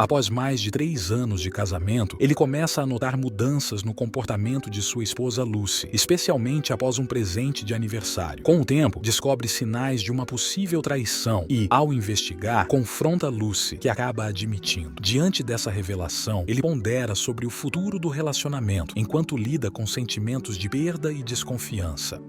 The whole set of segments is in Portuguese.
Após mais de 3 anos de casamento, ele começa a notar mudanças no comportamento de sua esposa Lucy, especialmente após um presente de aniversário. Com o tempo, descobre sinais de uma possível traição e, ao investigar, confronta Lucy, que acaba admitindo. Diante dessa revelação, ele pondera sobre o futuro do relacionamento, enquanto lida com sentimentos de perda e desconfiança.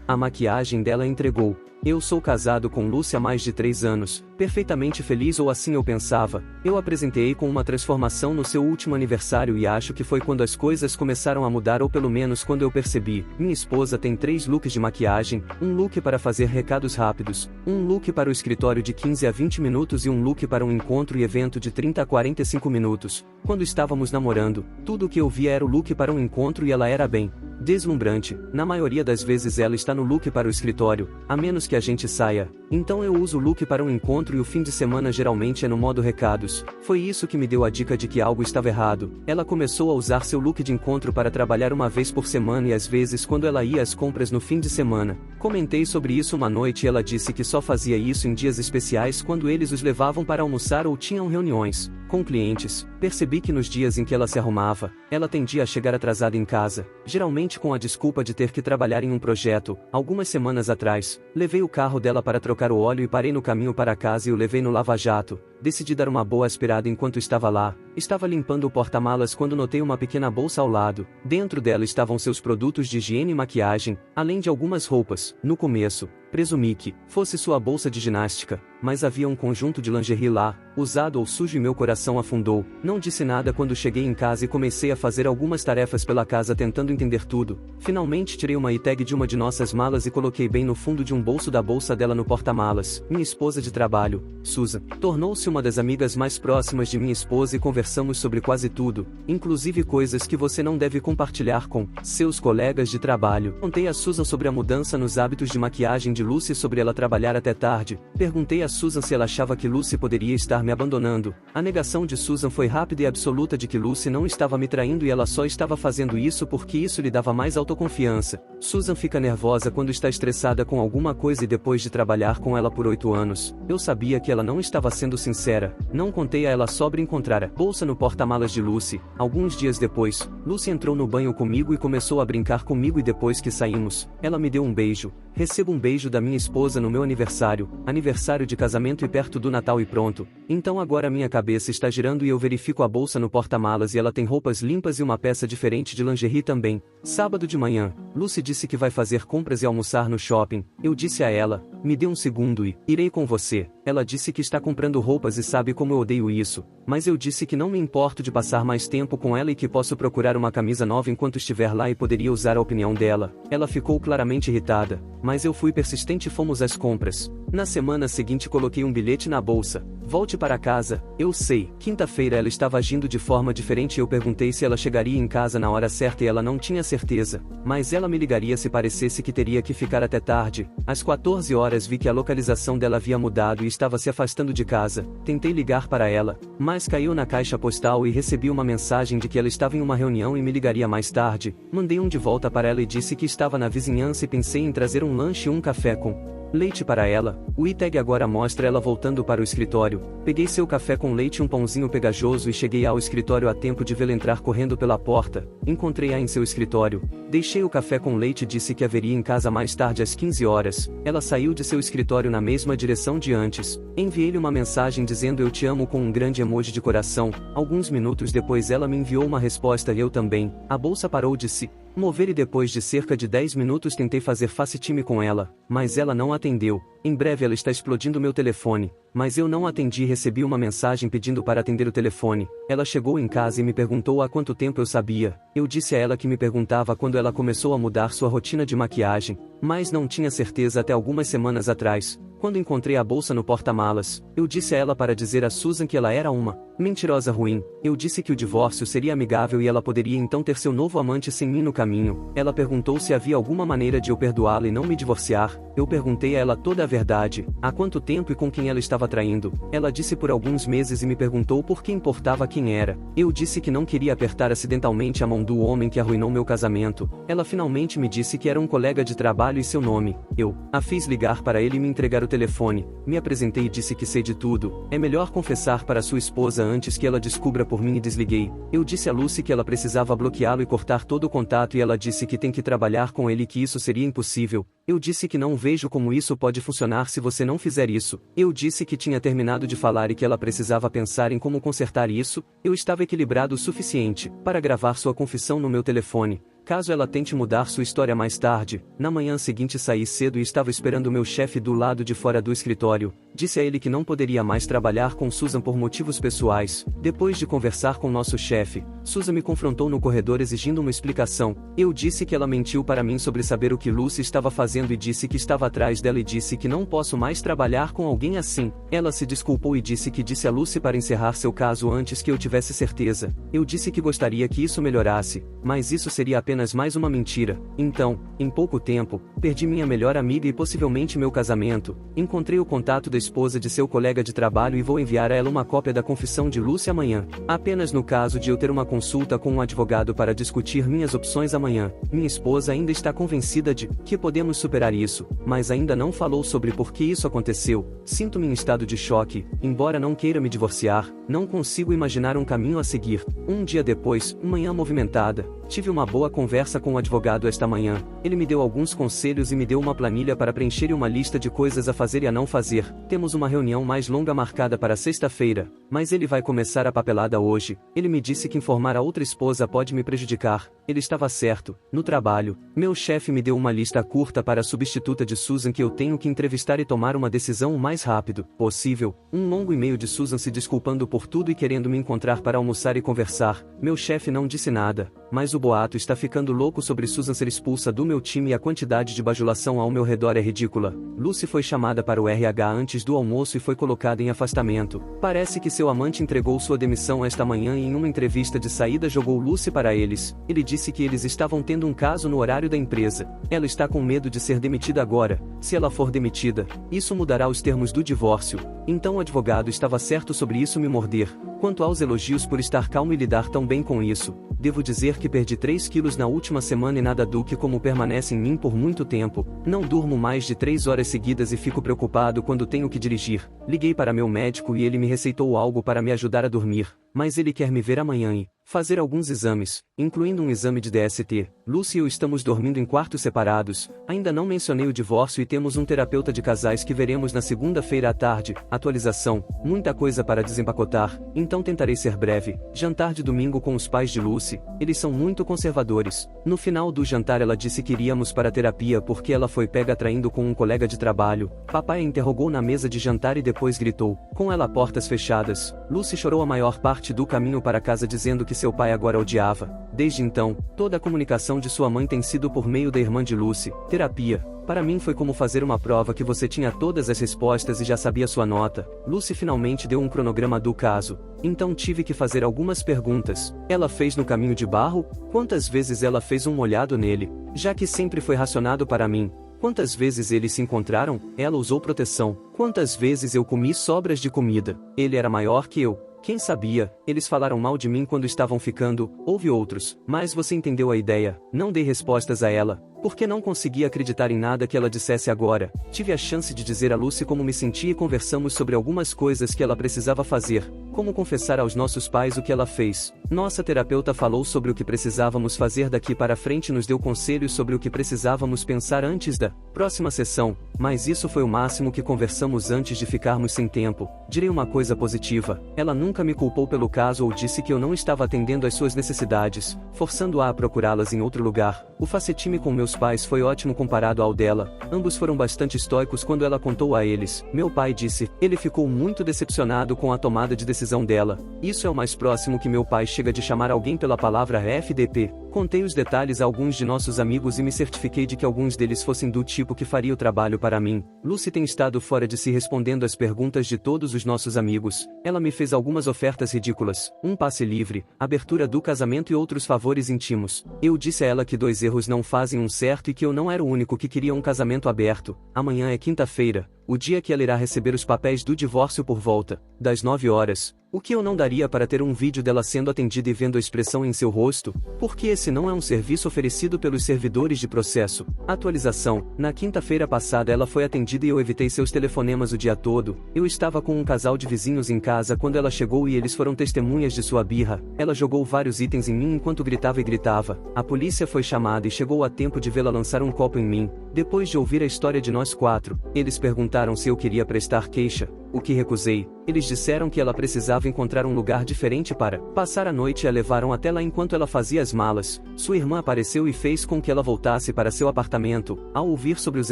A maquiagem dela entregou. Eu sou casado com Lucy há mais de 3 anos, perfeitamente feliz, ou assim eu pensava. Eu apresentei com uma transformação no seu último aniversário e acho que foi quando as coisas começaram a mudar, ou pelo menos quando eu percebi. Minha esposa tem 3 looks de maquiagem, um look para fazer recados rápidos, um look para o escritório de 15 a 20 minutos e um look para um encontro e evento de 30 a 45 minutos. Quando estávamos namorando, tudo o que eu via era o look para um encontro e ela era bem deslumbrante. Na maioria das vezes ela está no look para o escritório, a menos que a gente saia. Então eu uso o look para um encontro e o fim de semana geralmente é no modo recados. Foi isso que me deu a dica de que algo estava errado. Ela começou a usar seu look de encontro para trabalhar uma vez por semana e às vezes quando ela ia às compras no fim de semana. Comentei sobre isso uma noite e ela disse que só fazia isso em dias especiais, quando eles os levavam para almoçar ou tinham reuniões com clientes. Percebi que nos dias em que ela se arrumava, ela tendia a chegar atrasada em casa, geralmente com a desculpa de ter que trabalhar em um projeto. Algumas semanas atrás, levei o carro dela para trocar o óleo e parei no caminho para casa e o levei no lava-jato. Decidi dar uma boa aspirada enquanto estava lá. Estava limpando o porta-malas quando notei uma pequena bolsa ao lado. Dentro dela estavam seus produtos de higiene e maquiagem, além de algumas roupas. No começo, presumi que fosse sua bolsa de ginástica, mas havia um conjunto de lingerie lá, usado ou sujo, e meu coração afundou. Não disse nada quando cheguei em casa e comecei a fazer algumas tarefas pela casa tentando entender tudo. Finalmente tirei uma e-tag de uma de nossas malas e coloquei bem no fundo de um bolso da bolsa dela no porta-malas. Minha esposa de trabalho, Susan, tornou-se uma das amigas mais próximas de minha esposa e conversamos sobre quase tudo, inclusive coisas que você não deve compartilhar com seus colegas de trabalho. Contei a Susan sobre a mudança nos hábitos de maquiagem de Lucy, sobre ela trabalhar até tarde. Perguntei a Susan se ela achava que Lucy poderia estar me abandonando. A negação de Susan foi rápida e absoluta de que Lucy não estava me traindo e ela só estava fazendo isso porque isso lhe dava mais autoconfiança. Susan fica nervosa quando está estressada com alguma coisa e depois de trabalhar com ela por 8 anos, eu sabia que ela não estava sendo sincera. Não contei a ela sobre encontrar a bolsa no porta-malas de Lucy. Alguns dias depois, Lucy entrou no banho comigo e começou a brincar comigo, e depois que saímos, ela me deu um beijo. Recebo um beijo da minha esposa no meu aniversário de casamento e perto do Natal, e pronto. Então agora minha cabeça está girando e eu verifico a bolsa no porta-malas e ela tem roupas limpas e uma peça diferente de lingerie também. Sábado de manhã, Lucy disse que vai fazer compras e almoçar no shopping. Eu disse a ela, me dê um segundo e irei com você. Ela disse que está comprando roupas e sabe como eu odeio isso. Mas eu disse que não me importo de passar mais tempo com ela e que posso procurar uma camisa nova enquanto estiver lá e poderia usar a opinião dela. Ela ficou claramente irritada, mas eu fui persistente e fomos às compras. Na semana seguinte coloquei um bilhete na bolsa. Volte para casa. Eu sei. Quinta-feira ela estava agindo de forma diferente e eu perguntei se ela chegaria em casa na hora certa e ela não tinha certeza. Mas ela me ligaria se parecesse que teria que ficar até tarde. Às 14 horas vi que a localização dela havia mudado e estava se afastando de casa. Tentei ligar para ela, mas caiu na caixa postal e recebi uma mensagem de que ela estava em uma reunião e me ligaria mais tarde. Mandei um de volta para ela e disse que estava na vizinhança e pensei em trazer um lanche e um café com leite para ela. O e-tag agora mostra ela voltando para o escritório. Peguei seu café com leite e um pãozinho pegajoso e cheguei ao escritório a tempo de vê-la entrar correndo pela porta. Encontrei-a em seu escritório. Deixei o café com leite e disse que haveria em casa mais tarde às 15 horas. Ela saiu de seu escritório na mesma direção de antes. Enviei-lhe uma mensagem dizendo eu te amo com um grande emoji de coração. Alguns minutos depois ela me enviou uma resposta e eu também. A bolsa parou de se mover e depois de cerca de 10 minutos tentei fazer FaceTime com ela, mas ela não atendeu. Em breve ela está explodindo meu telefone, mas eu não atendi e recebi uma mensagem pedindo para atender o telefone. Ela chegou em casa e me perguntou há quanto tempo eu sabia. Eu disse a ela que me perguntava quando ela começou a mudar sua rotina de maquiagem, mas não tinha certeza até algumas semanas atrás. Quando encontrei a bolsa no porta-malas, eu disse a ela para dizer a Susan que ela era uma Mentirosa ruim. Eu disse que o divórcio seria amigável e ela poderia então ter seu novo amante sem mim no caminho. Ela perguntou se havia alguma maneira de eu perdoá-la e não me divorciar. Eu perguntei a ela toda a verdade, há quanto tempo e com quem ela estava traindo. Ela disse por alguns meses e me perguntou por que importava quem era. Eu disse que não queria apertar acidentalmente a mão do homem que arruinou meu casamento. Ela finalmente me disse que era um colega de trabalho e seu nome. Eu a fiz ligar para ele e me entregar o telefone. Me apresentei e disse que sei de tudo. É melhor confessar para sua esposa antes que ela descubra por mim e desliguei. Eu disse a Lucy que ela precisava bloqueá-lo e cortar todo o contato e ela disse que tem que trabalhar com ele e que isso seria impossível. Eu disse que não vejo como isso pode funcionar se você não fizer isso. Eu disse que tinha terminado de falar e que ela precisava pensar em como consertar isso. Eu estava equilibrado o suficiente para gravar sua confissão no meu telefone. Caso ela tente mudar sua história mais tarde, na manhã seguinte saí cedo e estava esperando meu chefe do lado de fora do escritório. Disse a ele que não poderia mais trabalhar com Susan por motivos pessoais. Depois de conversar com nosso chefe, Susan me confrontou no corredor exigindo uma explicação. Eu disse que ela mentiu para mim sobre saber o que Lucy estava fazendo e disse que estava atrás dela e disse que não posso mais trabalhar com alguém assim. Ela se desculpou e disse que disse a Lucy para encerrar seu caso antes que eu tivesse certeza. Eu disse que gostaria que isso melhorasse, mas isso seria apenas mais uma mentira. Então, em pouco tempo, perdi minha melhor amiga e possivelmente meu casamento. Encontrei o contato da esposa de seu colega de trabalho e vou enviar a ela uma cópia da confissão de Lucy amanhã. Apenas no caso de eu ter uma consulta com um advogado para discutir minhas opções amanhã. Minha esposa ainda está convencida de que podemos superar isso, mas ainda não falou sobre por que isso aconteceu. Sinto-me em estado de choque, embora não queira me divorciar, não consigo imaginar um caminho a seguir. Um dia depois, manhã movimentada, tive uma boa conversa com o advogado esta manhã. Ele me deu alguns conselhos e me deu uma planilha para preencher e uma lista de coisas a fazer e a não fazer. Temos uma reunião mais longa marcada para sexta-feira, mas ele vai começar a papelada hoje. Ele me disse que informar a outra esposa pode me prejudicar. Ele estava certo. No trabalho, meu chefe me deu uma lista curta para a substituta de Susan que eu tenho que entrevistar e tomar uma decisão o mais rápido possível. Um longo e-mail de Susan se desculpando por tudo e querendo me encontrar para almoçar e conversar. Meu chefe não disse nada, mas o boato está ficando louco sobre Susan ser expulsa do meu time e a quantidade de bajulação ao meu redor é ridícula. Lucy foi chamada para o RH antes do almoço e foi colocada em afastamento. Parece que seu amante entregou sua demissão esta manhã e em uma entrevista de saída jogou Lucy para eles. Ele disse que eles estavam tendo um caso no horário da empresa. Ela está com medo de ser demitida agora. Se ela for demitida, isso mudará os termos do divórcio. Então o advogado estava certo sobre isso me morder. Quanto aos elogios por estar calmo e lidar tão bem com isso, devo dizer que perdi 3 quilos na última semana e nada do que como permanece em mim por muito tempo. Não durmo mais de 3 horas seguidas e fico preocupado quando tenho que dirigir. Liguei para meu médico e ele me receitou algo para me ajudar a dormir, mas ele quer me ver amanhã e fazer alguns exames, incluindo um exame de DST. Lucy e eu estamos dormindo em quartos separados. Ainda não mencionei o divórcio e temos um terapeuta de casais que veremos na segunda-feira à tarde. Atualização: muita coisa para desempacotar, então tentarei ser breve. Jantar de domingo com os pais de Lucy. Eles são muito conservadores. No final do jantar ela disse que iríamos para terapia porque ela foi pega traindo com um colega de trabalho. Papai a interrogou na mesa de jantar e depois gritou, com ela a portas fechadas. Lucy chorou a maior parte do caminho para casa dizendo que seu pai agora odiava. Desde então, toda a comunicação de sua mãe tem sido por meio da irmã de Lucy. Terapia. Para mim foi como fazer uma prova que você tinha todas as respostas e já sabia sua nota. Lucy finalmente deu um cronograma do caso. Então tive que fazer algumas perguntas. Ela fez no caminho de barro? Quantas vezes ela fez um molhado nele? Já que sempre foi racionado para mim. Quantas vezes eles se encontraram? Ela usou proteção. Quantas vezes eu comi sobras de comida? Ele era maior que eu. Quem sabia, eles falaram mal de mim quando estavam ficando, houve outros, mas você entendeu a ideia. Não dei respostas a ela, porque não conseguia acreditar em nada que ela dissesse agora. Tive a chance de dizer a Lucy como me sentia e conversamos sobre algumas coisas que ela precisava fazer, como confessar aos nossos pais o que ela fez. Nossa terapeuta falou sobre o que precisávamos fazer daqui para frente e nos deu conselhos sobre o que precisávamos pensar antes da próxima sessão, mas isso foi o máximo que conversamos antes de ficarmos sem tempo. Direi uma coisa positiva, ela nunca me culpou pelo caso ou disse que eu não estava atendendo às suas necessidades, forçando-a a procurá-las em outro lugar. O facetime com meus pais foi ótimo comparado ao dela, ambos foram bastante estoicos quando ela contou a eles. Meu pai disse, ele ficou muito decepcionado com a tomada de decisão dela. Isso é o mais próximo que meu pai chega de chamar alguém pela palavra FDP. Contei os detalhes a alguns de nossos amigos e me certifiquei de que alguns deles fossem do tipo que faria o trabalho para mim. Lucy tem estado fora de si respondendo às perguntas de todos os nossos amigos. Ela me fez algumas ofertas ridículas, um passe livre, abertura do casamento e outros favores íntimos. Eu disse a ela que 2 erros não fazem um certo e que eu não era o único que queria um casamento aberto. Amanhã é quinta-feira, o dia que ela irá receber os papéis do divórcio por volta das 9 horas. O que eu não daria para ter um vídeo dela sendo atendida e vendo a expressão em seu rosto? Porque esse não é um serviço oferecido pelos servidores de processo. Atualização: na quinta-feira passada ela foi atendida e eu evitei seus telefonemas o dia todo. Eu estava com um casal de vizinhos em casa quando ela chegou e eles foram testemunhas de sua birra. Ela jogou vários itens em mim enquanto gritava e gritava. A polícia foi chamada e chegou a tempo de vê-la lançar um copo em mim. Depois de ouvir a história de nós 4, eles perguntaram se eu queria prestar queixa, o que recusei. Eles disseram que ela precisava encontrar um lugar diferente para passar a noite e a levaram até lá enquanto ela fazia as malas. Sua irmã apareceu e fez com que ela voltasse para seu apartamento. Ao ouvir sobre os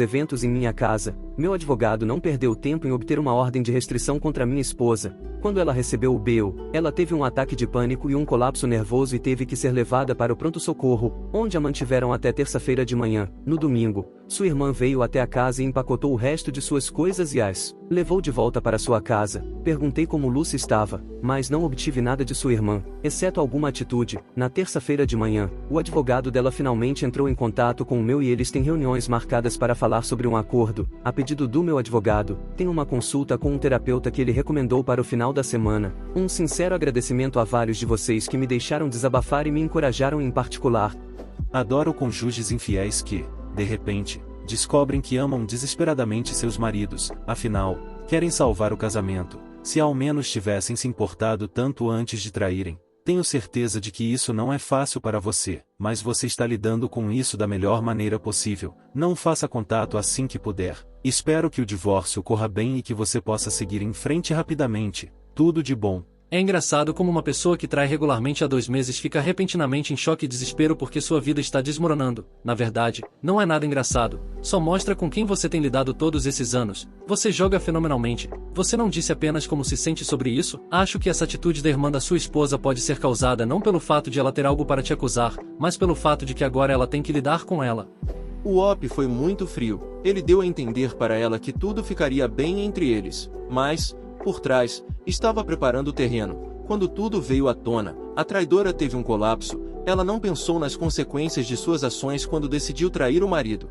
eventos em minha casa, meu advogado não perdeu tempo em obter uma ordem de restrição contra minha esposa. Quando ela recebeu o bail, ela teve um ataque de pânico e um colapso nervoso e teve que ser levada para o pronto-socorro, onde a mantiveram até terça-feira de manhã. No domingo, sua irmã veio até a casa e empacotou o resto de suas coisas e as levou de volta para sua casa. Perguntei como Lucy estava, mas não obtive nada de sua irmã, exceto alguma atitude. Na terça-feira de manhã, o advogado dela finalmente entrou em contato com o meu e eles têm reuniões marcadas para falar sobre um acordo. A pedido do meu advogado, tem uma consulta com um terapeuta que ele recomendou para o final da semana. Um sincero agradecimento a vários de vocês que me deixaram desabafar e me encorajaram em particular. Adoro cônjuges infiéis que, de repente, descobrem que amam desesperadamente seus maridos, afinal, querem salvar o casamento. Se ao menos tivessem se importado tanto antes de traírem. Tenho certeza de que isso não é fácil para você, mas você está lidando com isso da melhor maneira possível. Não faça contato assim que puder. Espero que o divórcio corra bem e que você possa seguir em frente rapidamente. Tudo de bom. É engraçado como uma pessoa que trai regularmente há 2 meses fica repentinamente em choque e desespero porque sua vida está desmoronando. Na verdade, não é nada engraçado. Só mostra com quem você tem lidado todos esses anos. Você joga fenomenalmente. Você não disse apenas como se sente sobre isso? Acho que essa atitude da irmã da sua esposa pode ser causada não pelo fato de ela ter algo para te acusar, mas pelo fato de que agora ela tem que lidar com ela. O Op foi muito frio. Ele deu a entender para ela que tudo ficaria bem entre eles. Mas, por trás, estava preparando o terreno. Quando tudo veio à tona, a traidora teve um colapso. Ela não pensou nas consequências de suas ações quando decidiu trair o marido.